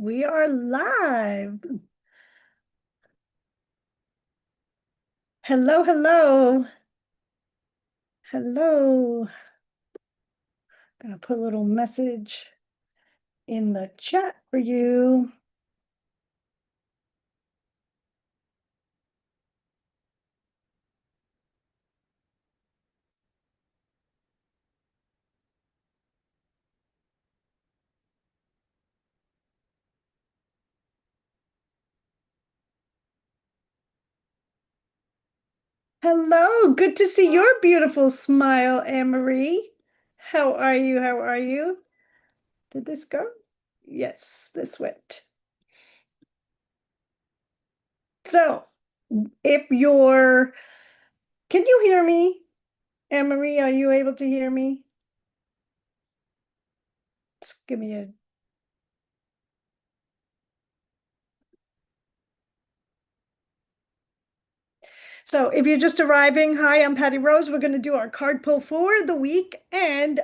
We are live. Hello, hello. Hello. Gonna put a little message in the chat for you. Hello, good to see your beautiful smile, Anne-Marie. How are you? How are you? Did this go? Yes, this went. So, if you're, can you hear me? Anne-Marie, are you able to hear me? Just give me a So if you're just arriving, hi, I'm Patty Rose. We're going to do our card pull for the week, and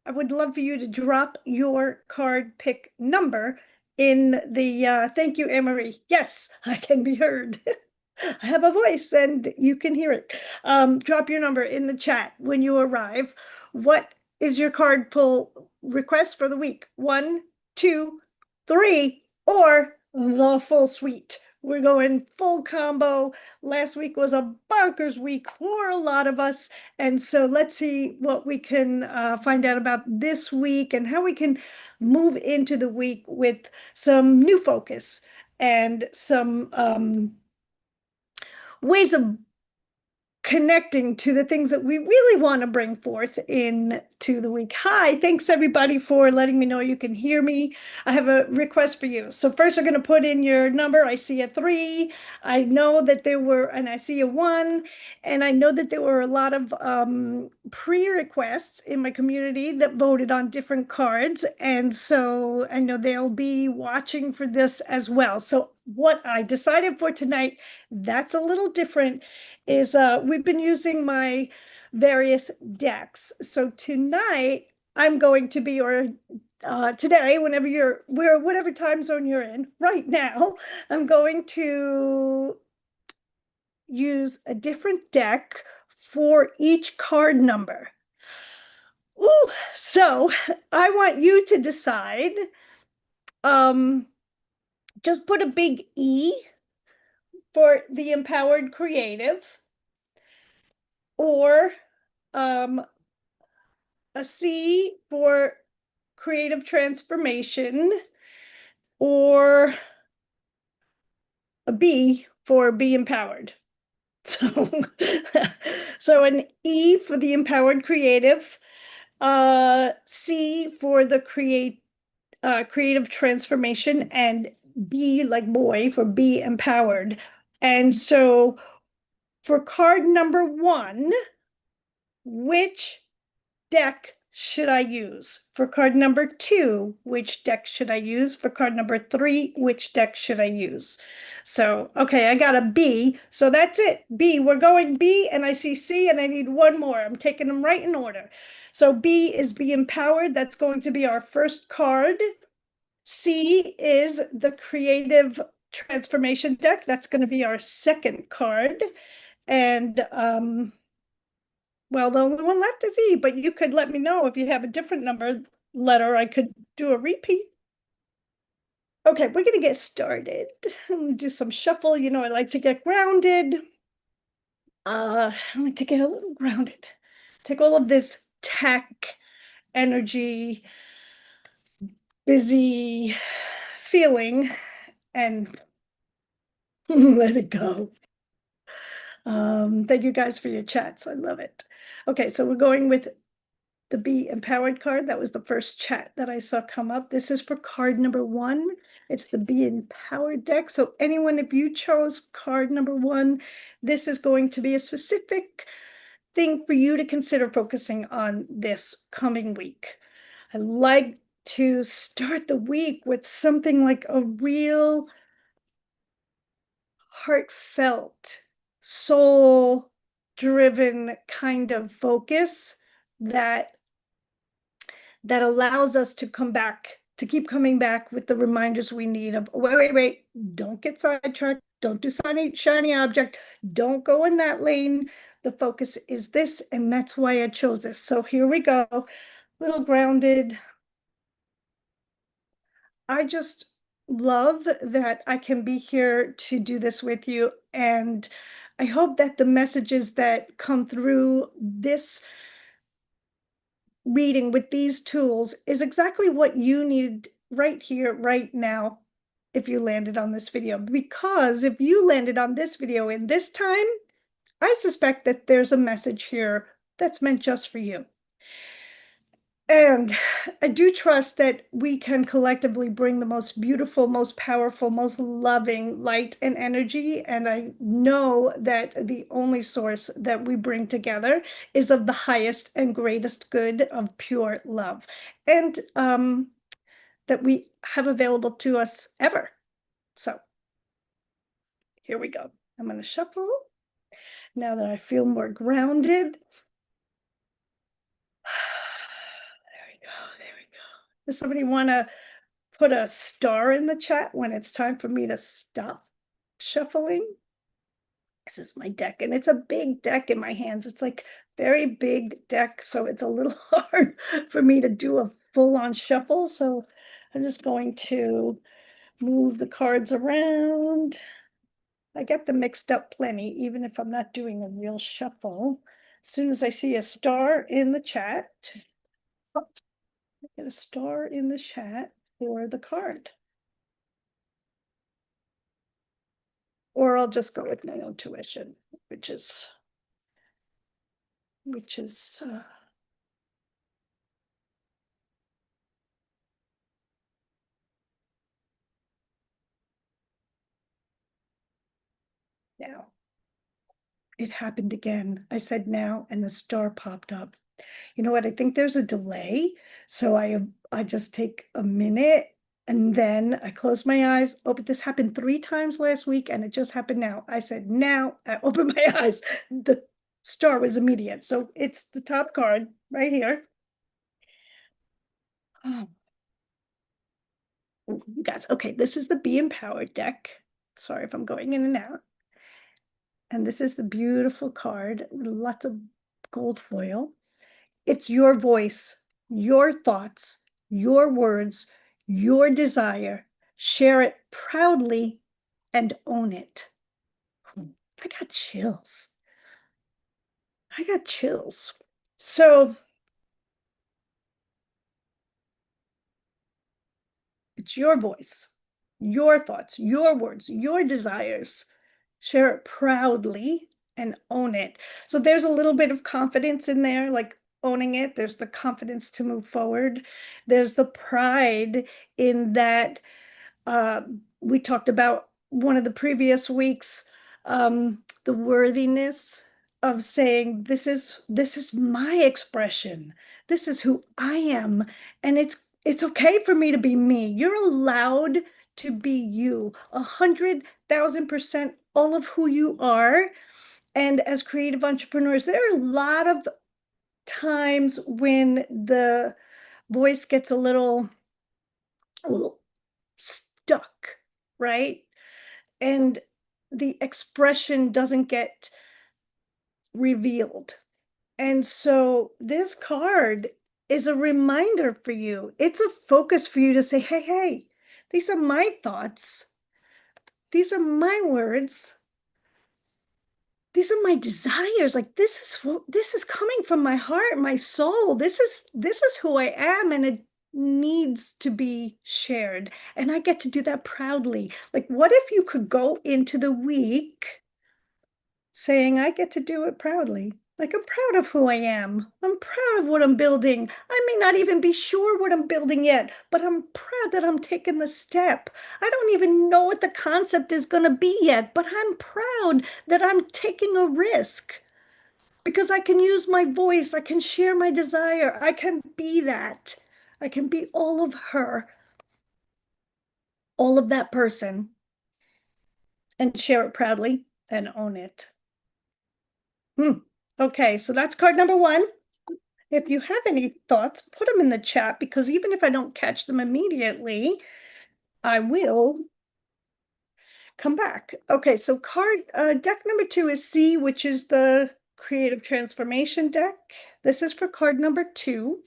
I would love for you to drop your card pick number in the thank you, Anne-Marie. Yes, I can be heard. I have a voice and you can hear it. Drop your number in the chat when you arrive. What is your card pull request for the week? 1, 2, 3, or the full suite? We're going full combo. Last week was a bonkers week for a lot of us. And so let's see what we can find out about this week and how we can move into the week with some new focus and some ways of connecting to the things that we really want to bring forth into the week. Hi, thanks everybody for letting me know you can hear me. I have a request for you. So first I'm going to put in your number. I see a 3. I know that there were, and I see a 1, and I know that there were a lot of pre-requests in my community that voted on different cards. And so I know they'll be watching for this as well. So what I decided for tonight, that's a little different, is we've been using my various decks. So tonight I'm going to be, or today, whatever time zone you're in right now, I'm going to use a different deck for each card number. Ooh, so I want you to decide, just put a big E for the empowered creative, or a C for creative transformation, or a B for be empowered. So, so an E for the empowered creative, C for the creative transformation, and B like boy for be empowered. And so for card number 1, which deck should I use? For card number 2, which deck should I use? For card number 3, which deck should I use? So, okay, I got a B. So that's it. B, we're going B, and I see C, and I need one more. I'm taking them right in order. So B is be empowered. That's going to be our first card. C is the creative transformation deck. That's going to be our second card. And well, the only one left is E, but you could let me know if you have a different number letter. I could do a repeat. Okay, we're gonna get started. Do some shuffle. You know, I like to get grounded. I like to get a little grounded. Take all of this tech, energy, busy feeling and let it go. Thank you guys for your chats. I love it. Okay, so we're going with the Be Empowered card. That was the first chat that I saw come up. This is for card number 1. It's the Be Empowered deck. So anyone, if you chose card number 1, this is going to be a specific thing for you to consider focusing on this coming week. I like to start the week with something like a real heartfelt, soul-driven kind of focus that allows us to come back to keep coming back with the reminders we need of, wait, don't get sidetracked, don't do shiny object, don't go in that lane. The focus is this, and that's why I chose this. So here we go, little grounded. I just love that I can be here to do this with you. And I hope that the messages that come through this reading with these tools is exactly what you need right here, right now, if you landed on this video. Because if you landed on this video in this time, I suspect that there's a message here that's meant just for you. And I do trust that we can collectively bring the most beautiful, most powerful, most loving light and energy. And I know that the only source that we bring together is of the highest and greatest good of pure love. And that we have available to us ever. So here we go. I'm going to shuffle now that I feel more grounded. There we go. There we go. Does somebody want to put a star in the chat when it's time for me to stop shuffling? This is my deck, and it's a big deck in my hands. It's like very big deck, so it's a little hard for me to do a full-on shuffle. So I'm just going to move the cards around. I get them mixed up plenty, even if I'm not doing a real shuffle. As soon as I see a star in the chat, I get a star in the chat for the card. Or I'll just go with my own tuition, which is now. It happened again. I said now, and the star popped up. You know what? I think there's a delay. So I just take a minute and then I close my eyes. Oh, but this happened 3 times last week and it just happened now. I said now, I opened my eyes. The star was immediate. So it's the top card right here. Oh. You guys, okay, this is the Be Empowered deck. Sorry if I'm going in and out. And this is the beautiful card with lots of gold foil. It's your voice, your thoughts, your words, your desire. Share it proudly and own it. I got chills. I got chills. So it's your voice, your thoughts, your words, your desires. Share it proudly and own it. So there's a little bit of confidence in there, like owning it. There's the confidence to move forward. There's the pride in that. We talked about one of the previous weeks, the worthiness of saying, this is my expression. This is who I am. And it's okay for me to be me. You're allowed to be you, 100,000% all of who you are. And as creative entrepreneurs, there are a lot of times when the voice gets a little stuck, right? And the expression doesn't get revealed. And so this card is a reminder for you. It's a focus for you to say, hey, these are my thoughts. These are my words. These are my desires. Like this is coming from my heart, my soul. This is who I am, and it needs to be shared. And I get to do that proudly. Like, what if you could go into the week saying, I get to do it proudly. Like, I'm proud of who I am. I'm proud of what I'm building. I may not even be sure what I'm building yet, but I'm proud that I'm taking the step. I don't even know what the concept is going to be yet, but I'm proud that I'm taking a risk because I can use my voice. I can share my desire. I can be that. I can be all of her, all of that person, and share it proudly and own it. Okay, so that's card number 1. If you have any thoughts, put them in the chat, because even if I don't catch them immediately, I will come back. Okay, so deck number 2 is C, which is the Creative Transformation deck. This is for card number 2.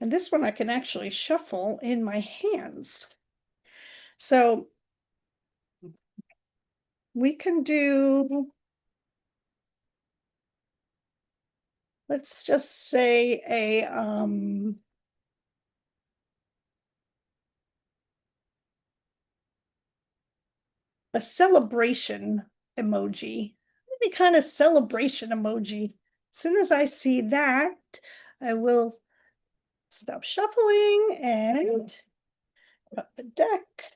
And this one I can actually shuffle in my hands. So we can do, let's just say a celebration emoji, any kind of celebration emoji. As soon as I see that, I will stop shuffling and cut the deck.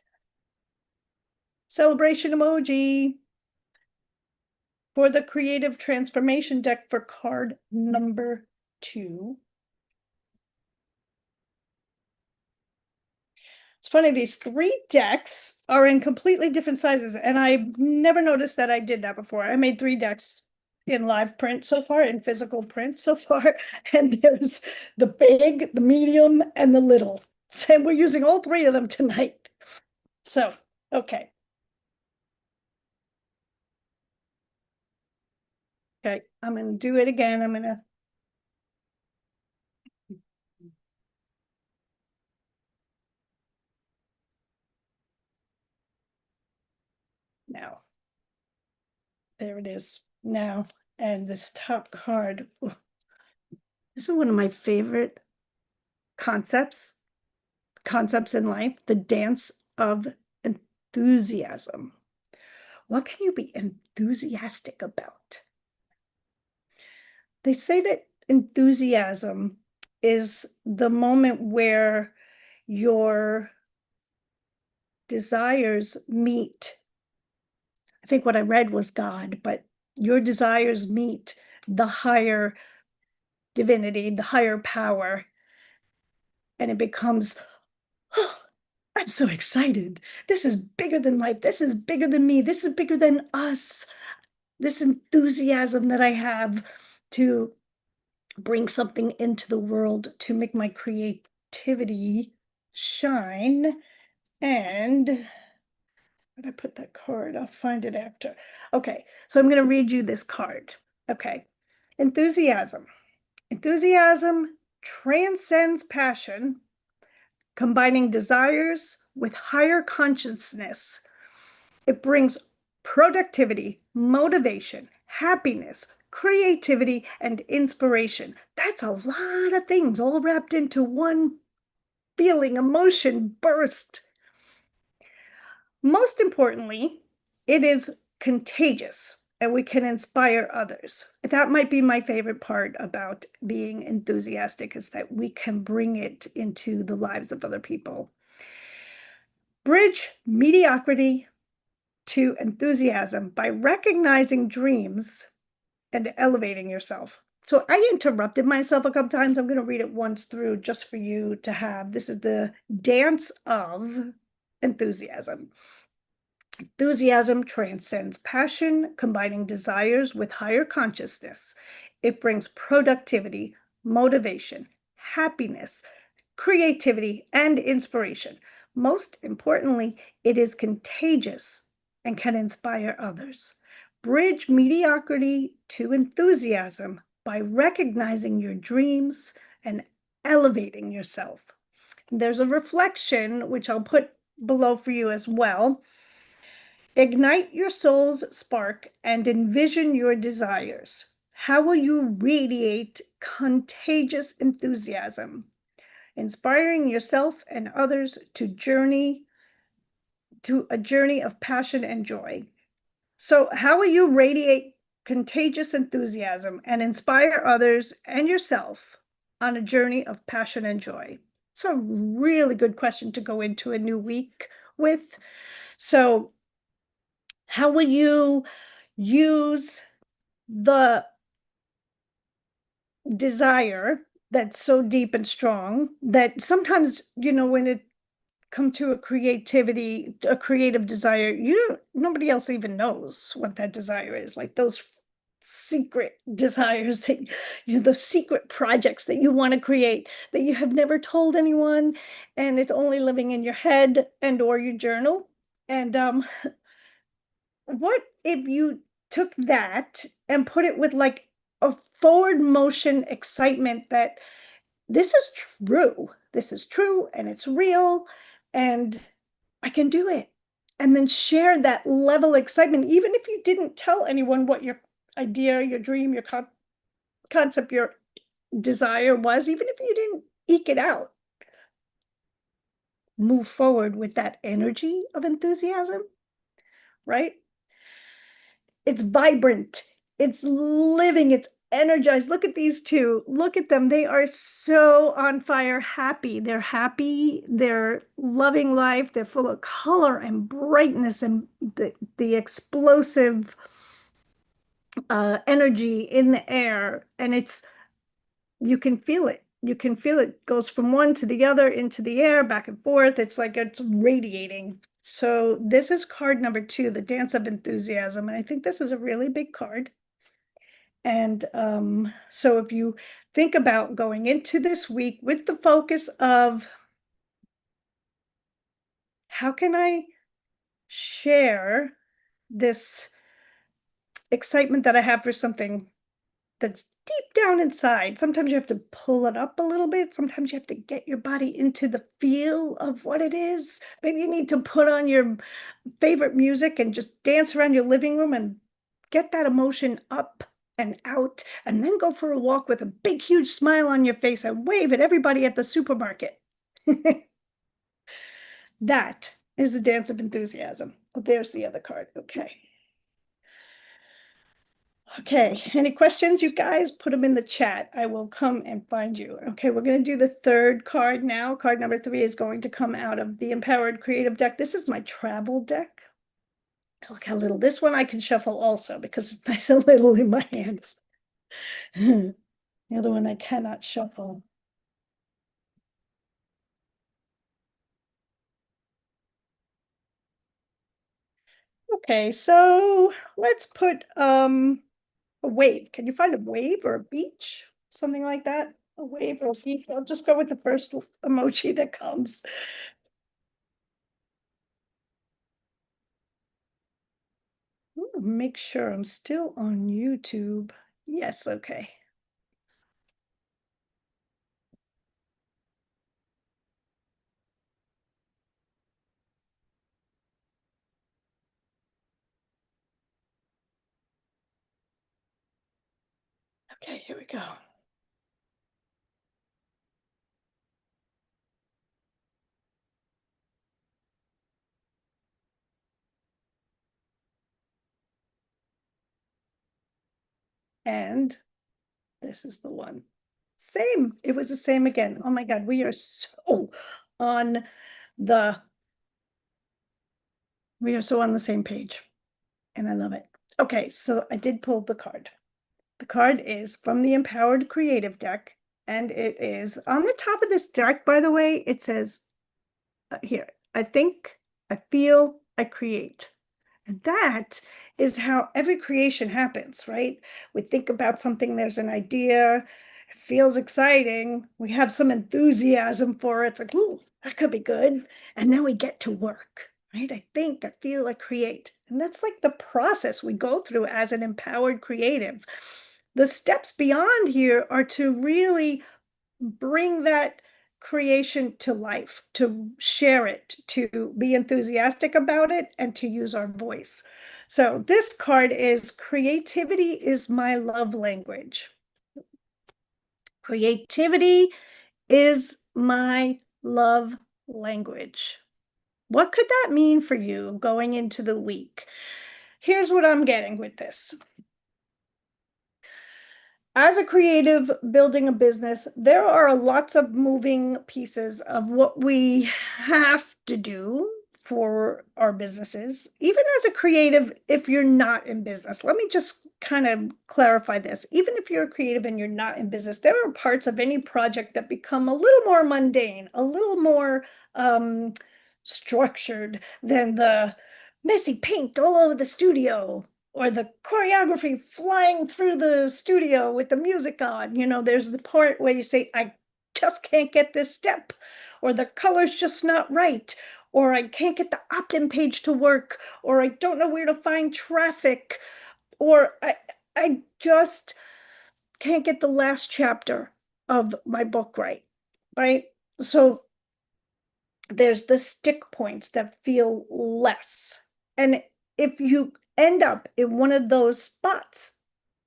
Celebration emoji for the Creative Transformation deck for card number 2. It's funny, these 3 decks are in completely different sizes, and I've never noticed that I did that before. I made 3 decks in live print so far, in physical print so far, and there's the big, the medium, and the little. So we're using all 3 of them tonight. So, okay. Okay, I'm gonna do it again. I'm gonna now. There it is now. And this top card, ooh, this is one of my favorite concepts in life, the dance of enthusiasm. What can you be enthusiastic about? They say that enthusiasm is the moment where your desires meet. I think what I read was God, but your desires meet the higher divinity, the higher power, and it becomes, oh, I'm so excited. This is bigger than life. This is bigger than me. This is bigger than us. This enthusiasm that I have to bring something into the world, to make my creativity shine. And where did I put that card? I'll find it after. Okay, so I'm going to read you this card. Okay, enthusiasm. Enthusiasm transcends passion, combining desires with higher consciousness. It brings productivity, motivation, happiness, creativity, and inspiration. That's a lot of things all wrapped into one feeling, emotion burst. Most importantly, it is contagious and we can inspire others. That might be my favorite part about being enthusiastic, is that we can bring it into the lives of other people. Bridge mediocrity to enthusiasm by recognizing dreams and elevating yourself. So I interrupted myself a couple times. I'm going to read it once through just for you to have. This is the dance of enthusiasm. Enthusiasm transcends passion, combining desires with higher consciousness. It brings productivity, motivation, happiness, creativity, and inspiration. Most importantly, it is contagious and can inspire others. Bridge mediocrity to enthusiasm by recognizing your dreams and elevating yourself. There's a reflection, which I'll put below for you as well. Ignite your soul's spark and envision your desires. How will you radiate contagious enthusiasm, inspiring yourself and others to a journey of passion and joy? So, how will you radiate contagious enthusiasm and inspire others and yourself on a journey of passion and joy? It's a really good question to go into a new week with. So, how will you use the desire that's so deep and strong that sometimes, when it come to a creative desire, nobody else even knows what that desire is. Like those secret desires that those secret projects that you want to create that you have never told anyone, and it's only living in your head and or your journal. And what if you took that and put it with like a forward motion excitement that this is true. This is true and it's real and I can do it. And then share that level of excitement, even if you didn't tell anyone what your idea, your dream, your concept, your desire was, even if you didn't eke it out. Move forward with that energy of enthusiasm, right? It's vibrant, it's living, it's energized. Look at these two. Look at them. They are so on fire, happy. They're happy. They're loving life. They're full of color and brightness and the explosive energy in the air. And it's, you can feel it. You can feel it goes from one to the other into the air, back and forth. It's like it's radiating. So this is card number 2, the Dance of Enthusiasm. And I think this is a really big card. And so if you think about going into this week with the focus of how can I share this excitement that I have for something that's deep down inside. Sometimes you have to pull it up a little bit. Sometimes you have to get your body into the feel of what it is. Maybe you need to put on your favorite music and just dance around your living room and get that emotion up and out, and then go for a walk with a big, huge smile on your face and wave at everybody at the supermarket. That is the dance of enthusiasm. Oh, there's the other card. Okay. Okay, any questions, you guys? Put them in the chat. I will come and find you. Okay, we're going to do the third card now. Card number 3 is going to come out of the Empowered Creative deck. This is my travel deck. Look how little. This one I can shuffle also because it's nice and little in my hands. The other one I cannot shuffle. Okay, so let's put a wave. Can you find a wave or a beach? Something like that? A wave or a beach? I'll just go with the first emoji that comes. Make sure I'm still on YouTube. Yes, okay. Okay, here we go. And this is the one. Same. It was the same again. Oh my God, we are so on the same page. And I love it. Okay, so I did pull the card. The card is from the Empowered Creative deck, and it is on the top of this deck, by the way, it says here, I think, I feel, I create. And that is how every creation happens, right? We think about something, there's an idea, it feels exciting, we have some enthusiasm for it, it's like, ooh, that could be good. And then we get to work, right? I think, I feel, I create. And that's like the process we go through as an empowered creative. The steps beyond here are to really bring that creation to life, to share it, to be enthusiastic about it, and to use our voice. So this card is creativity is my love language. Creativity is my love language. What could that mean for you going into the week? Here's what I'm getting with this. As a creative building a business, there are lots of moving pieces of what we have to do for our businesses. Even as a creative, if you're not in business, let me just kind of clarify this. Even if you're a creative and you're not in business, there are parts of any project that become a little more mundane, a little more structured than the messy paint all over the studio or the choreography flying through the studio with the music on. There's the part where you say, I just can't get this step, or the color's just not right, or I can't get the opt-in page to work, or I don't know where to find traffic, or I just can't get the last chapter of my book right? So there's the stick points that feel less. And if you end up in one of those spots,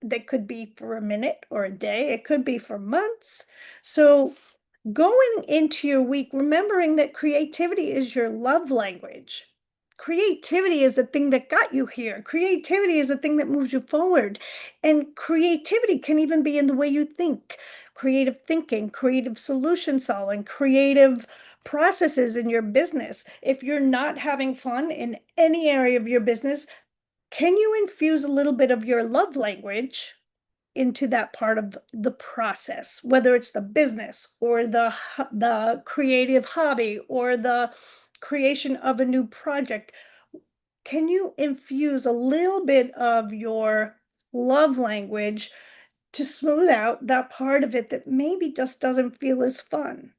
that could be for a minute or a day, it could be for months. So going into your week, remembering that creativity is your love language. Creativity is the thing that got you here. Creativity is the thing that moves you forward. And creativity can even be in the way you think. Creative thinking, creative solution solving, creative processes in your business. If you're not having fun in any area of your business, can you infuse a little bit of your love language into that part of the process, whether it's the business or the creative hobby or the creation of a new project? Can you infuse a little bit of your love language to smooth out that part of it that maybe just doesn't feel as fun,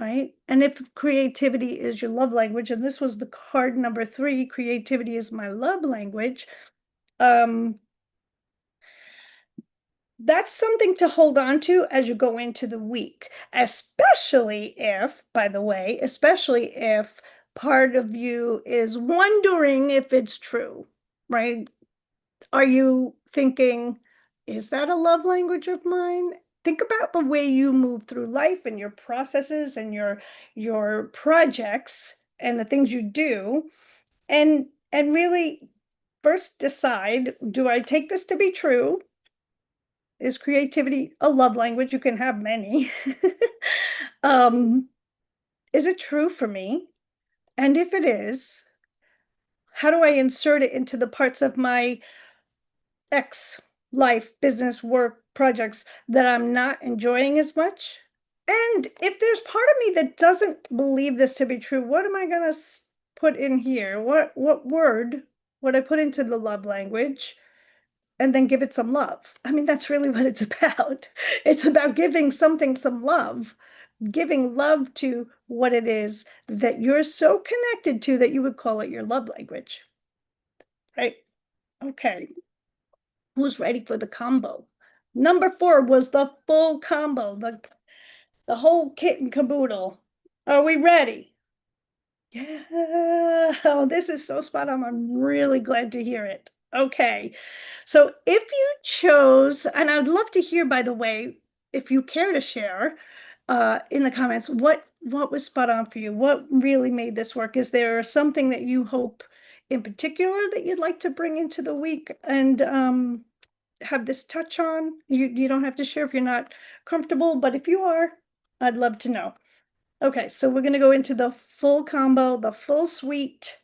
right? And if creativity is your love language, and this was the card number 3, creativity is my love language, that's something to hold on to as you go into the week, especially if, by the way, especially if part of you is wondering if it's true, right? Are you thinking, is that a love language of mine? Think about the way you move through life and your processes and your projects and the things you do, and really first decide, do I take this to be true? Is creativity a love language? You can have many. um, is it true for me? And if it is, how do I insert it into the parts of my X life, business, work, projects that I'm not enjoying as much? And if there's part of me that doesn't believe this to be true, what am I going to put in here? What word would I put into the love language? And then give it some love. I mean, that's really what it's about. It's about giving something some love, giving love to what it is that you're so connected to that you would call it your love language, right? Okay, who's ready for the combo? Number 4 was the full combo, the whole kit and caboodle. Are we ready? Yeah, oh, this is so spot on. I'm really glad to hear it. Okay, so if you chose, and I'd love to hear, by the way, if you care to share in the comments, what was spot on for you? What really made this work? Is there something that you hope in particular that you'd like to bring into the week and have this touch on? You don't have to share if you're not comfortable, but if you are, I'd love to know. Okay, so we're going to go into the full combo, the full suite,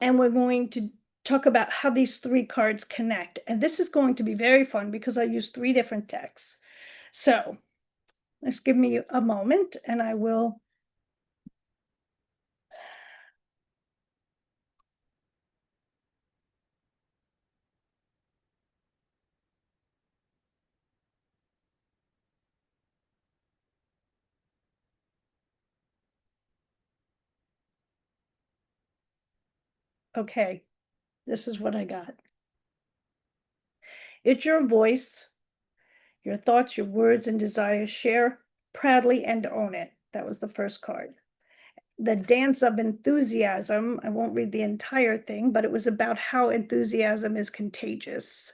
and we're going to talk about how these 3 cards connect. And this is going to be very fun because I use 3 different decks. So let's give me a moment and I will. Okay, this is what I got. It's your voice, your thoughts, your words, and desires. Share proudly and own it. That was the first card. The dance of enthusiasm. I won't read the entire thing, but it was about how enthusiasm is contagious.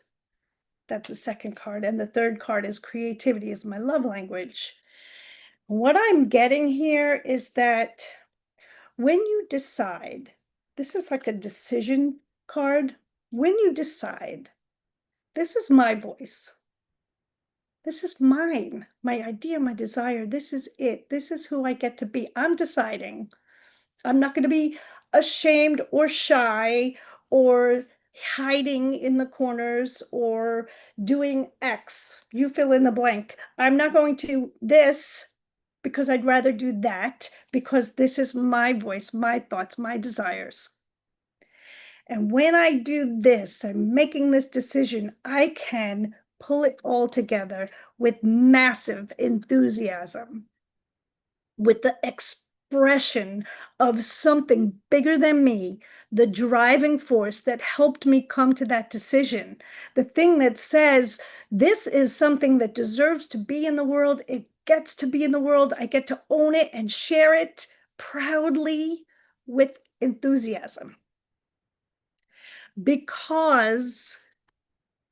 That's the second card. And the third card is creativity is my love language. What I'm getting here is that when you decide, this is like a decision card. When you decide, this is my voice. This is mine, my idea, my desire. This is it. This is who I get to be. I'm deciding. I'm not going to be ashamed or shy or hiding in the corners or doing X. You fill in the blank. I'm not going to this because I'd rather do that because this is my voice, my thoughts, my desires. And when I do this, I'm making this decision, I can pull it all together with massive enthusiasm, with the expression of something bigger than me, the driving force that helped me come to that decision, the thing that says, this is something that deserves to be in the world. It gets to be in the world. I get to own it and share it proudly with enthusiasm because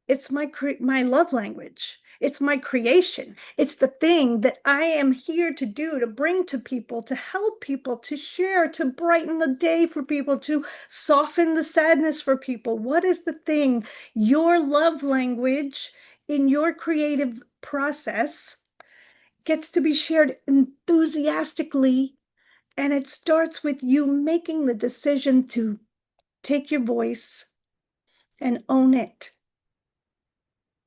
it's my love language. It's my creation. It's the thing that I am here to do, to bring to people, to help people, to share, to brighten the day for people, to soften the sadness for people. What is the thing, your love language in your creative process gets to be shared enthusiastically, and it starts with you making the decision to take your voice and own it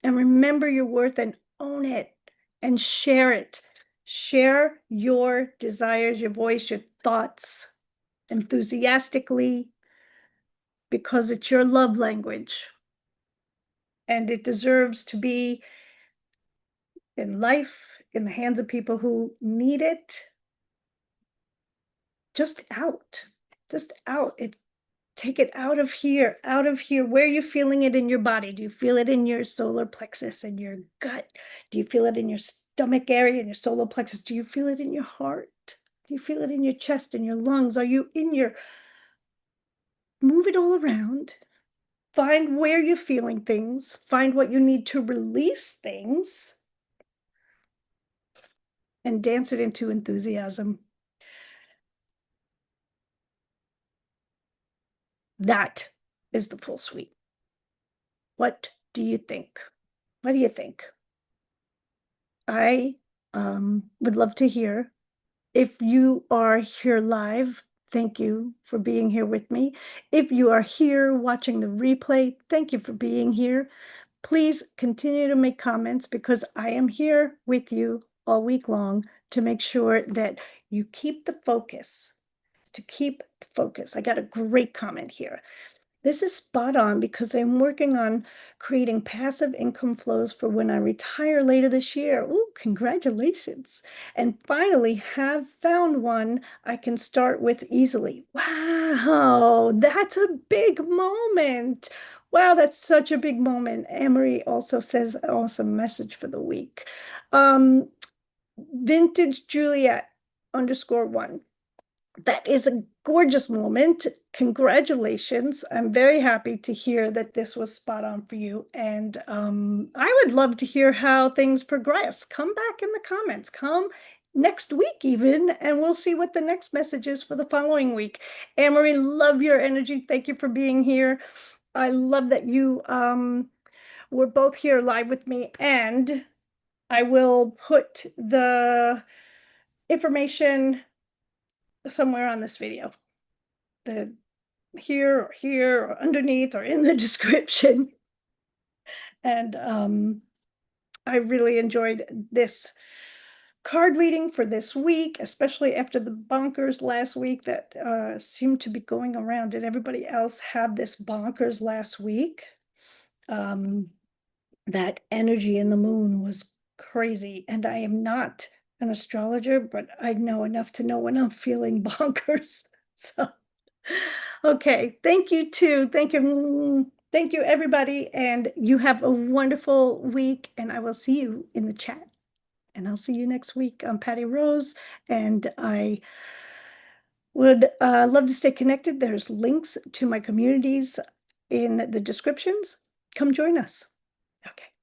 and remember your worth and own it and share it. Share your desires, your voice, your thoughts enthusiastically because it's your love language and it deserves to be in life, in the hands of people who need it, just out, just out. Take it out of here, out of here. Where are you feeling it in your body? Do you feel it in your solar plexus and your gut? Do you feel it in your stomach area and your solar plexus? Do you feel it in your heart? Do you feel it in your chest and your lungs? Are you in your, move it all around. Find where you're feeling things. Find what you need to release things and dance it into enthusiasm. That is the full suite. What do you think? What do you think? I would love to hear. If you are here live, thank you for being here with me. If you are here watching the replay, thank you for being here. Please continue to make comments because I am here with you all week long to make sure that you keep the focus, to keep the focus. I got a great comment here. This is spot on because I'm working on creating passive income flows for when I retire later this year. Ooh, congratulations. And finally have found one I can start with easily. Wow, that's a big moment. Wow, that's such a big moment. Amory also says awesome message for the week. Vintage Juliet _1. That is a gorgeous moment. Congratulations. I'm very happy to hear that this was spot on for you. And I would love to hear how things progress. Come back in the comments. Come next week even, and we'll see what the next message is for the following week. Amory, love your energy. Thank you for being here. I love that you were both here live with me, and I will put the information somewhere on this video. The here or underneath or in the description. And I really enjoyed this card reading for this week, especially after the bonkers last week that seemed to be going around. Did everybody else have this bonkers last week? That energy in the moon was crazy. And I am not an astrologer, but I know enough to know when I'm feeling bonkers. So okay, thank you too. Thank you. Thank you, everybody. And you have a wonderful week. And I will see you in the chat. And I'll see you next week. I'm Patty Rose. And I would love to stay connected. There's links to my communities in the descriptions. Come join us. Okay.